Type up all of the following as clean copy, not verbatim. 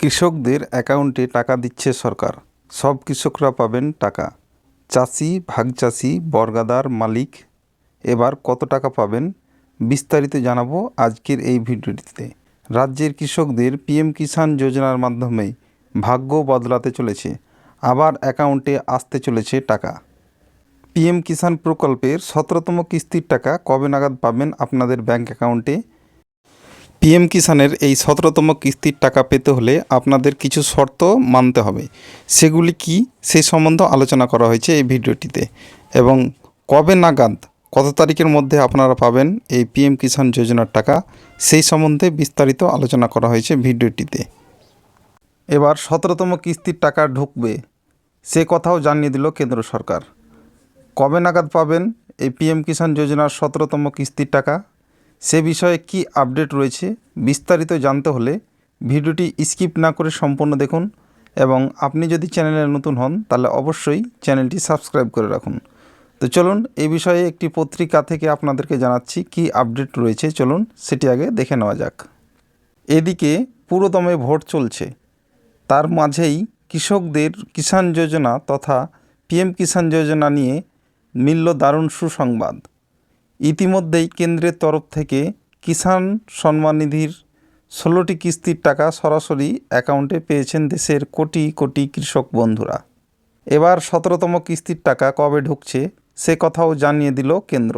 কৃষকদের অ্যাকাউন্টে টাকা দিচ্ছে সরকার। সব কৃষকরা পাবেন টাকা। চাষি, ভাগ চাষি, বর্গাদার, মালিক এবার কত টাকা পাবেন বিস্তারিত জানাবো আজকের এই ভিডিওটিতে। রাজ্যের কৃষকদের পিএম কিষাণ যোজনার মাধ্যমে ভাগ্য বদলাতে চলেছে। আবার অ্যাকাউন্টে আসতে চলেছে টাকা। পিএম কিষাণ প্রকল্পের 17তম কিস্তির টাকা কবে নাগাদ পাবেন আপনাদের ব্যাঙ্ক অ্যাকাউন্টে? পিএম কিষাণের এই 17তম কিস্তির টাকা পেতে হলে আপনাদের কিছু শর্ত মানতে হবে। সেগুলি কি সেই সম্বন্ধে আলোচনা করা হয়েছে এই ভিডিওটিতে। এবং কবে নাগাদ, কত তারিখের মধ্যে আপনারা পাবেন এই পিএম কিষাণ যোজনার টাকা, সেই সম্বন্ধে বিস্তারিত আলোচনা করা হয়েছে ভিডিওটিতে। এবার 17তম কিস্তির টাকা ঢুকবে, সে কথাও জানিয়ে দিল কেন্দ্র সরকার। কবে নাগাদ পাবেন এই পিএম কিষাণ যোজনার 17তম কিস্তির টাকা, সে বিষয়ে কি আপডেট রয়েছে বিস্তারিত জানতে হলে ভিডিওটি স্কিপ না করে সম্পূর্ণ দেখুন। এবং আপনি যদি চ্যানেলে নতুন হন তাহলে অবশ্যই চ্যানেলটি সাবস্ক্রাইব করে রাখুন। তো চলুন এই বিষয়ে একটি পত্রিকা থেকে আপনাদেরকে জানাচ্ছি কি আপডেট রয়েছে। চলুন সেটি আগে দেখে নেওয়া যাক। এদিকে পুরোদমে ভোট চলছে, তার মাঝেই কৃষকদের কিষাণ যোজনা তথা পিএম কিষাণ যোজনা নিয়ে মিলল দারুণ সুসংবাদ। ইতিমধ্যেই কেন্দ্রের তরফ থেকে কিষাণ সম্মান নিধির 16টি কিস্তির টাকা সরাসরি অ্যাকাউন্টে পেয়েছেন দেশের কোটি কোটি কৃষক বন্ধুরা। এবার 17তম কিস্তির টাকা কবে ঢুকছে সে কথাও জানিয়ে দিল কেন্দ্র।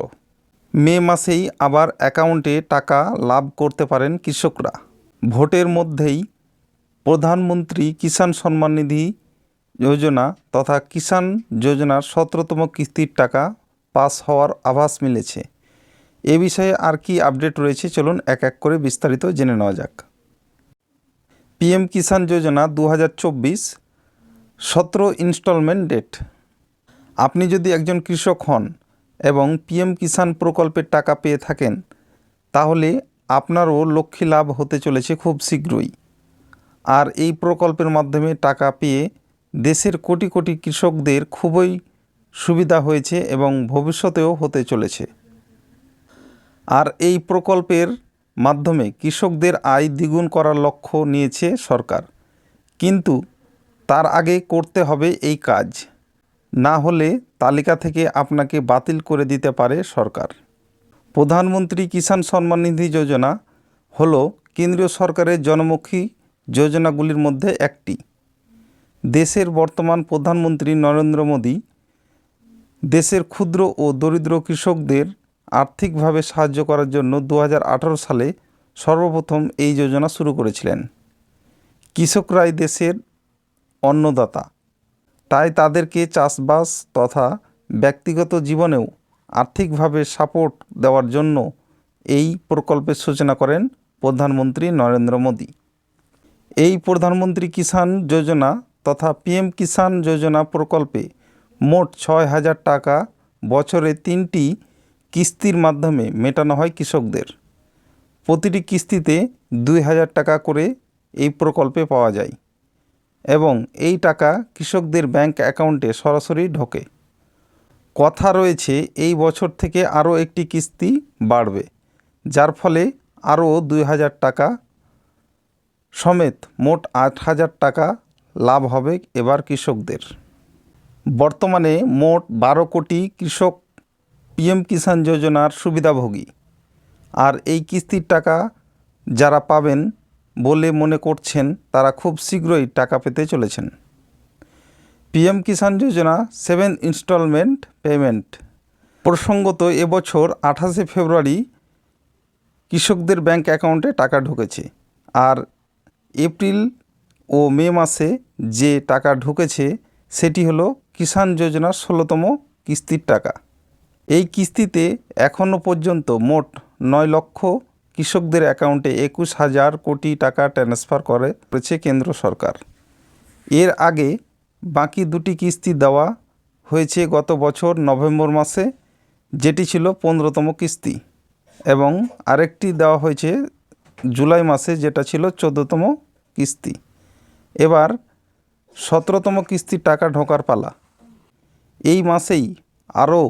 মে মাসেই আবার অ্যাকাউন্টে টাকা লাভ করতে পারেন কৃষকরা। ভোটের মধ্যেই প্রধানমন্ত্রী কিষাণ সম্মান নিধি যোজনা তথা কিষাণ যোজনার 17তম কিস্তির টাকা পাস হওয়ার আভাস মিলেছে। এ বিষয়ে আর কি আপডেট রয়েছে চলুন এক এক করে বিস্তারিত জেনে নেওয়া যাক। পিএম কিষাণ যোজনা 2024 17 ইনস্টলমেন্ট ডেট। আপনি যদি একজন কৃষক হন এবং পিএম কিষাণ প্রকল্পের টাকা পেয়ে থাকেন তাহলে আপনারও লক্ষ্মী লাভ হতে চলেছে খুব শীঘ্রই। আর এই প্রকল্পের মাধ্যমে টাকা পেয়ে দেশের কোটি কোটি কৃষকদের খুবই সুবিধা হয়েছে এবং ভবিষ্যতেও হতে চলেছে। আর এই প্রকল্পের মাধ্যমে কৃষকদের আয় দ্বিগুণ করার লক্ষ্য নিয়েছে সরকার। কিন্তু তার আগে করতে হবে এই কাজ, না হলে তালিকা থেকে আপনাকে বাতিল করে দিতে পারে সরকার। প্রধানমন্ত্রী কিষাণ সম্মান নিধি যোজনা হলো কেন্দ্রীয় সরকারের জনমুখী যোজনাগুলির মধ্যে একটি। দেশের বর্তমান প্রধানমন্ত্রী নরেন্দ্র মোদী দেশের ক্ষুদ্র ও দরিদ্র কৃষকদের আর্থিকভাবে সাহায্য করার জন্য 2018 সালে সর্বপ্রথম এই যোজনা শুরু করেছিলেন। কৃষকরাই দেশের অন্নদাতা, তাই তাদেরকে চাষবাস তথা ব্যক্তিগত জীবনেও আর্থিকভাবে সাপোর্ট দেওয়ার জন্য এই প্রকল্পের সূচনা করেন প্রধানমন্ত্রী নরেন্দ্র মোদী। এই প্রধানমন্ত্রী কিষাণ যোজনা তথা পিএম কিষাণ যোজনা প্রকল্পে মোট 6,000 টাকা বছরে 3টি কিস্তির মাধ্যমে মেটানো হয় কৃষকদের। প্রতিটি কিস্তিতে 2,000 টাকা করে এই প্রকল্পে পাওয়া যায় এবং এই টাকা কৃষকদের ব্যাংক অ্যাকাউন্টে সরাসরি ঢোকে। কথা রয়েছে এই বছর থেকে আরও একটি কিস্তি বাড়বে, যার ফলে আরও 2,000 টাকা সমেত মোট 8,000 টাকা লাভ হবে এবার কৃষকদের। বর্তমানে মোট 12 কোটি কৃষক পিএম কিষাণ যোজনার সুবিধাভোগী। আর এই কিস্তির টাকা যারা পাবেন বলে মনে করছেন তারা খুব শীঘ্রই টাকা পেতে চলেছেন। পিএম কিষাণ যোজনা 7 ইনস্টলমেন্ট পেমেন্ট। প্রসঙ্গত এবছর 28শে ফেব্রুয়ারি কৃষকদের ব্যাংক অ্যাকাউন্টে টাকা ঢুকেছে। আর এপ্রিল ও মে মাসে যে টাকা ঢুকেছে সেটি হলো কিষাণ যোজনার 16তম কিস্তির টাকা। এই কিস্তিতে এখনও পর্যন্ত মোট 9 লক্ষ কৃষকদের অ্যাকাউন্টে 21,000 কোটি টাকা ট্রান্সফার করেছে কেন্দ্র সরকার। এর আগে বাকি 2টি কিস্তি দেওয়া হয়েছে গত বছর নভেম্বর মাসে, যেটি ছিল 15তম কিস্তি, এবং আরেকটি দেওয়া হয়েছে জুলাই মাসে, যেটা ছিল 14তম কিস্তি। এবার 17তম কিস্তির টাকা ঢোকার পালা। এই মাসেই আরও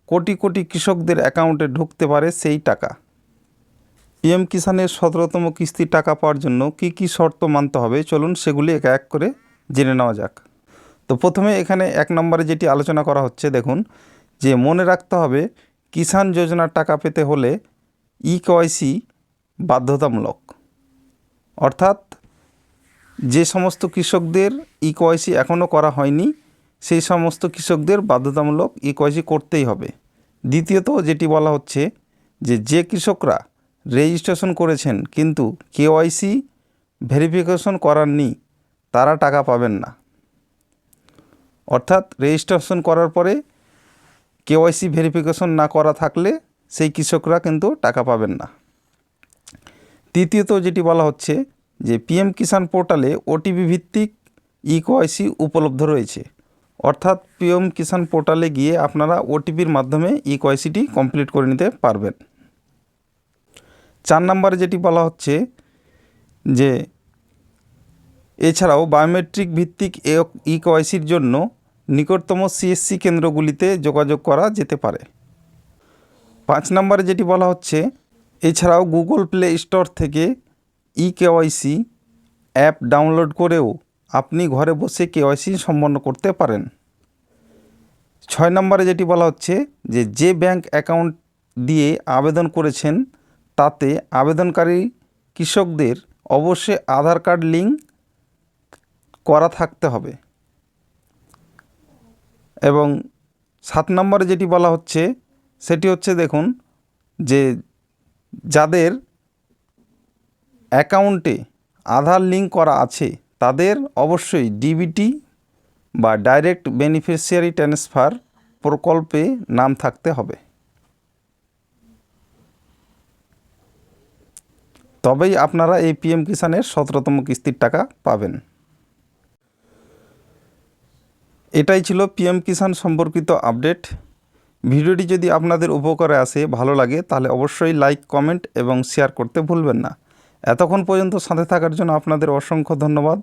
কোটি কোটি কৃষকদের অ্যাকাউন্টে ঢুকতে পারে সেই টাকা। পিএম কিষাণের 17তম কিস্তির টাকা পাওয়ার জন্য কি কি শর্ত মানতে হবে চলুন সেগুলি এক এক করে জেনে নেওয়া যাক। তো প্রথমে এখানে 1 নম্বরে যেটি আলোচনা করা হচ্ছে, দেখুন যে মনে রাখতে হবে কিষাণ যোজনার টাকা পেতে হলে ইকেওয়াইসি বাধ্যতামূলক। অর্থাৎ যে সমস্ত কৃষকদের ইকেওয়াইসি এখনও করা হয়নি সেই সমস্ত কৃষকদের বাধ্যতামূলক ইকেওয়াইসি করতেই হবে। দ্বিতীয়ত যেটি বলা হচ্ছে যে কৃষকরা রেজিস্ট্রেশন করেছেন কিন্তু কেওয়াইসি ভেরিফিকেশন করাননি তারা টাকা পাবেন না। অর্থাৎ রেজিস্ট্রেশন করার পরে কেওয়াইসি ভেরিফিকেশন না করা থাকলে সেই কৃষকরা কিন্তু টাকা পাবেন না। তৃতীয়ত যেটি বলা হচ্ছে যে পিএম কিষাণ পোর্টালে ওটিপি ভিত্তিক ইকেওয়াইসি উপলব্ধ রয়েছে। অর্থাৎ পিএম কিষাণ পোর্টালে গিয়ে আপনারা ওটিপির মাধ্যমে ইকেওয়াইসিটি কমপ্লিট করে নিতে পারবেন। 4 নম্বরে যেটি বলা হচ্ছে যে এছাড়াও বায়োমেট্রিক ভিত্তিক ইকেওয়াইসির জন্য নিকটতম সিএসসি কেন্দ্রগুলিতে যোগাযোগ করা যেতে পারে। 5 নম্বরে যেটি বলা হচ্ছে এছাড়াও গুগল প্লে স্টোর থেকে ইকেওয়াইসি অ্যাপ ডাউনলোড করেও আপনি ঘরে বসে কেওয়াইসি সম্পন্ন করতে পারেন। 6 নম্বরে যেটি বলা হচ্ছে যে ব্যাংক অ্যাকাউন্ট দিয়ে আবেদন করেছেন তাতে আবেদনকারী কৃষকদের অবশ্যই আধার কার্ড লিঙ্ক করা থাকতে হবে। এবং 7 নম্বরে যেটি বলা হচ্ছে সেটি হচ্ছে দেখুন যে যাদের অ্যাকাউন্টে আধার লিঙ্ক করা আছে তাদের অবশ্যই ডিবিটি বা ডাইরেক্ট বেনিফিশিয়ারি ট্রান্সফার প্রকল্পে নাম থাকতে হবে, তবেই আপনারা এই পিএম কিষাণের 17তম কিস্তির টাকা পাবেন। এটাই ছিল পিএম কিষাণ সম্পর্কিত আপডেট। ভিডিওটি যদি আপনাদের উপকারে আসে, ভালো লাগে, তাহলে অবশ্যই লাইক, কমেন্ট এবং শেয়ার করতে ভুলবেন না। এতক্ষণ পর্যন্ত সাথে থাকার জন্য আপনাদের অসংখ্য ধন্যবাদ।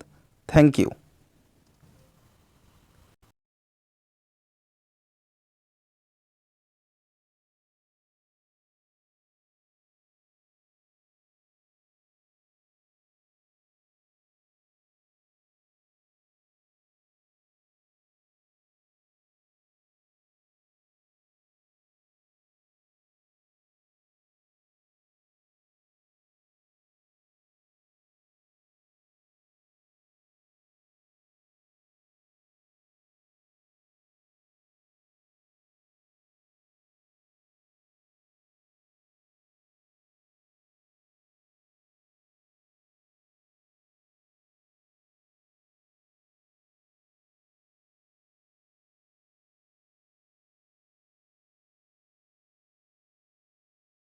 Thank you.